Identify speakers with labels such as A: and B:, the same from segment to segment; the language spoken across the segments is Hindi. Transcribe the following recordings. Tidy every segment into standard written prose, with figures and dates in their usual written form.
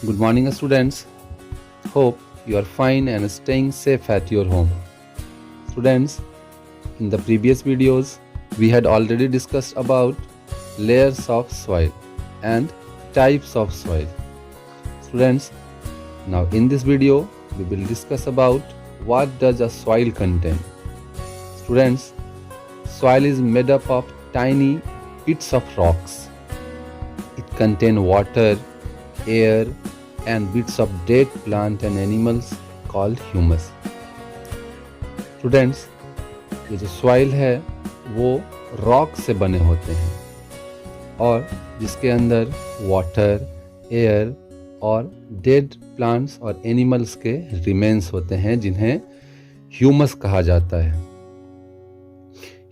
A: Good morning, students. Hope you are fine and staying safe at your home. Students, in the previous videos, we had already discussed about layers of soil and types of soil. Students, now in this video, we will discuss about what does a soil contain. Students, soil is made up of tiny bits of rocks. It contains water, air, and bits of dead plant and animals called humus. Students, ये जो सॉइल है वो रॉक से बने होते हैं और जिसके अंदर वाटर, एयर और डेड प्लांट्स और एनिमल्स के रिमेन्स होते हैं जिन्हें ह्यूमस कहा जाता है.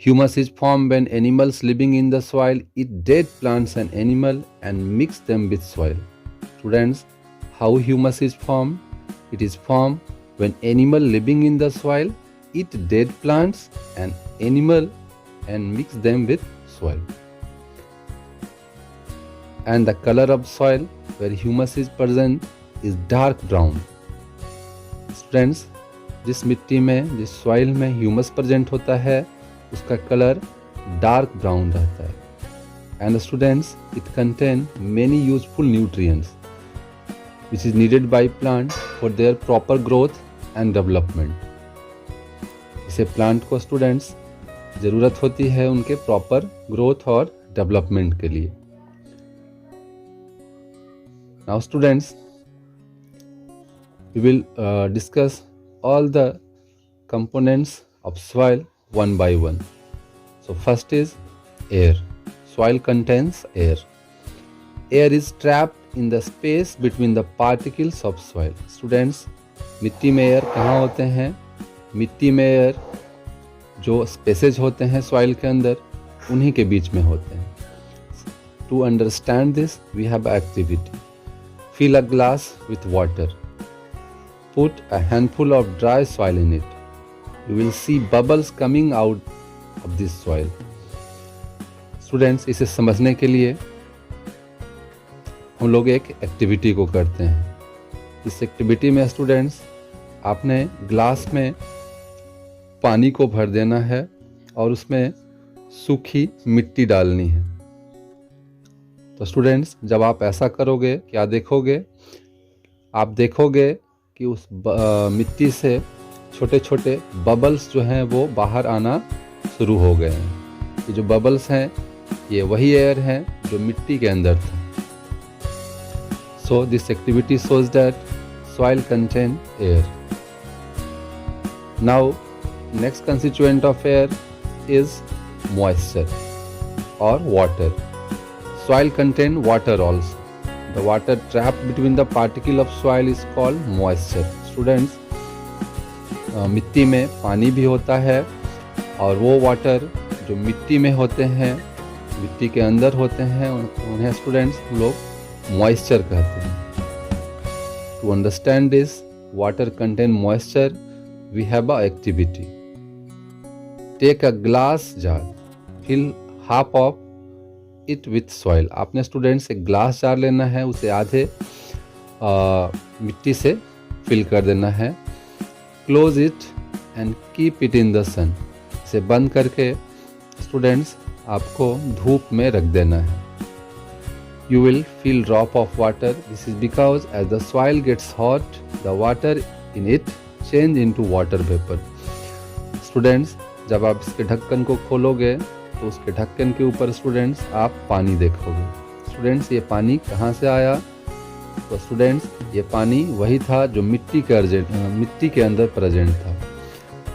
A: Humus is formed when animals living in the soil eat dead plants and animal and mix them with soil. Students, how humus is formed? It is formed when animal living in the soil eat dead plants and animal and mix them with soil. And the color of soil where humus is present is dark brown. Students, जिस मिट्टी में, जिस सॉइल में ह्यूमस प्रेजेंट होता है उसका कलर डार्क ब्राउन रहता है. And students, it contain many useful nutrients which is needed by plant for their proper growth and development. इसे प्लांट को स्टूडेंट्स ज़रूरत होती है उनके प्रॉपर ग्रोथ और डेवलपमेंट के लिए. Now students, we will discuss all the components of soil one by one. So first is air. Soil contains air. Air is trapped in the space between the particles of soil. Students, मिट्टी में एयर कहाँ होते हैं? मिट्टी में एयर जो स्पेसेज होते हैं सॉइल के अंदर उन्हीं के बीच में होते हैं. To understand this, we have an activity. Fill a glass with water. Put a handful of dry soil in it. You will see bubbles coming out of this soil. Students, इसे समझने के लिए हम लोग एक एक्टिविटी को करते हैं. इस एक्टिविटी में स्टूडेंट्स आपने ग्लास में पानी को भर देना है और उसमें सूखी मिट्टी डालनी है. तो स्टूडेंट्स, जब आप ऐसा करोगे क्या देखोगे? आप देखोगे कि उस मिट्टी से छोटे छोटे बबल्स जो हैं वो बाहर आना शुरू हो गए हैं. ये जो बबल्स हैं ये वही एयर हैं जो मिट्टी के अंदर था. So this activity shows that soil contain air. Now next constituent of air is moisture और water. Soil contain water also. The water trapped between the particle of soil is called moisture. Students, मिट्टी में पानी भी होता है और वो वाटर जो मिट्टी में होते हैं, मिट्टी के अंदर होते हैं, उन्हें स्टूडेंट्स लोग मॉइस्चर कहते हैं. To understand this, water contain moisture, we have a activity. Take a glass jar, fill half of it with soil. आपने स्टूडेंट्स एक ग्लास जार लेना है, उसे आधे मिट्टी से फिल कर देना है. Close it and keep it in the sun. इसे बंद करके स्टूडेंट्स आपको धूप में रख देना है. You will feel drop of water. This is because as the soil gets hot the water in it change into water vapour. Students, जब आप इसके ढक्कन को खोलोगे तो उसके ढक्कन के ऊपर स्टूडेंट्स आप पानी देखोगे. स्टूडेंट्स, ये पानी कहाँ से आया? तो स्टूडेंट्स, ये पानी वही था जो मिट्टी के अंदर प्रेजेंट था.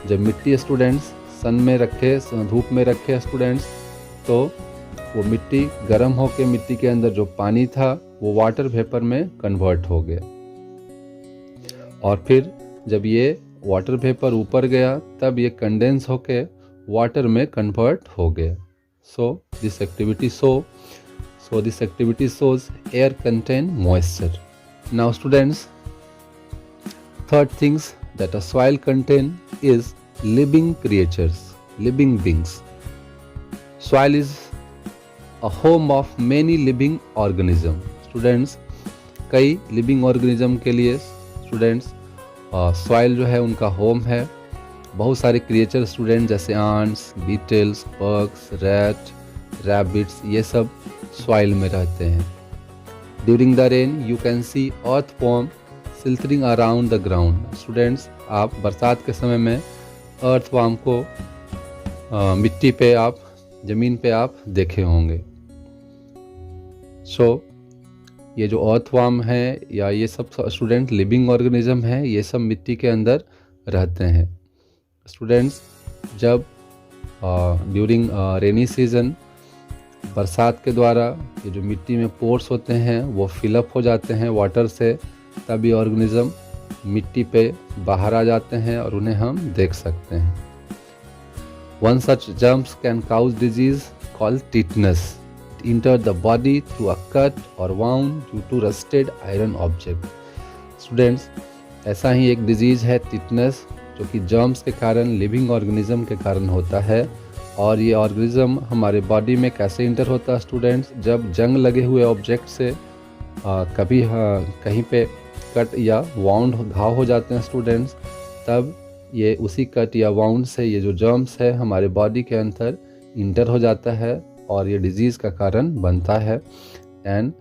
A: जब मिट्टी स्टूडेंट्स सन में रखे, धूप में रखे स्टूडेंट्स, तो वो मिट्टी गर्म होकर मिट्टी के अंदर जो पानी था वो वाटर वेपर में कन्वर्ट हो गया और फिर जब ये वाटर वेपर ऊपर गया तब ये कंडेंस होके वाटर में कन्वर्ट हो गया. सो this activity shows air contain moisture. Now students, third things that a soil contain is living creatures, living beings. Soil is a home of many living organisms. Students, कई लिविंग ऑर्गेनिज्म के लिए स्टूडेंट्स सॉइल जो है उनका होम है। बहुत सारे क्रिएचर स्टूडेंट जैसे आंट्स, बीटल्स, बग्स, रैबिट्स ये सब सॉइल में रहते हैं। During the rain you can see earthworm slithering around the ground. Students, आप बरसात के समय में अर्थवॉर्म को मिट्टी पे आप, ज़मीन पे आप देखे होंगे। ये जो अर्थवॉर्म है या ये सब स्टूडेंट लिविंग ऑर्गेनिज्म है, ये सब मिट्टी के अंदर रहते हैं। स्टूडेंट्स, जब ड्यूरिंग रेनी सीज़न बरसात के द्वारा ये जो मिट्टी में पोर्स होते हैं वो फिलअप हो जाते हैं वाटर से, तब ये ऑर्गेनिज्म मिट्टी पे बाहर आ जाते हैं और उन्हें हम देख सकते हैं। One such germs can cause disease called tetanus. It enters the body through a cut or wound due to rusted iron object. Students, ऐसा ही एक डिजीज़ है टिटनस, जो कि जर्म्स के कारण, लिविंग ऑर्गेनिज्म के कारण होता है। और ये ऑर्गेनिज्म हमारे बॉडी में कैसे इंटर होता है स्टूडेंट्स? जब जंग लगे हुए ऑब्जेक्ट से कभी कहीं पे कट या वाउंड, घाव हो जाते हैं स्टूडेंट्स, तब ये उसी कट या वाउंड से ये जो जर्म्स है हमारे बॉडी के अंदर इंटर हो जाता है और ये डिजीज़ का कारण बनता है। एंड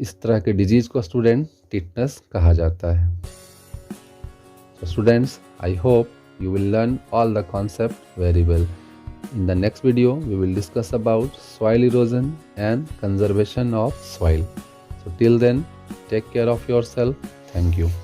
A: इस तरह के डिजीज़ को स्टूडेंट टिटनस कहा जाता है। So students, I hope you will learn all the concept very well. In the next video, we will discuss about soil erosion and conservation of soil. So till then, take care of yourself. Thank you.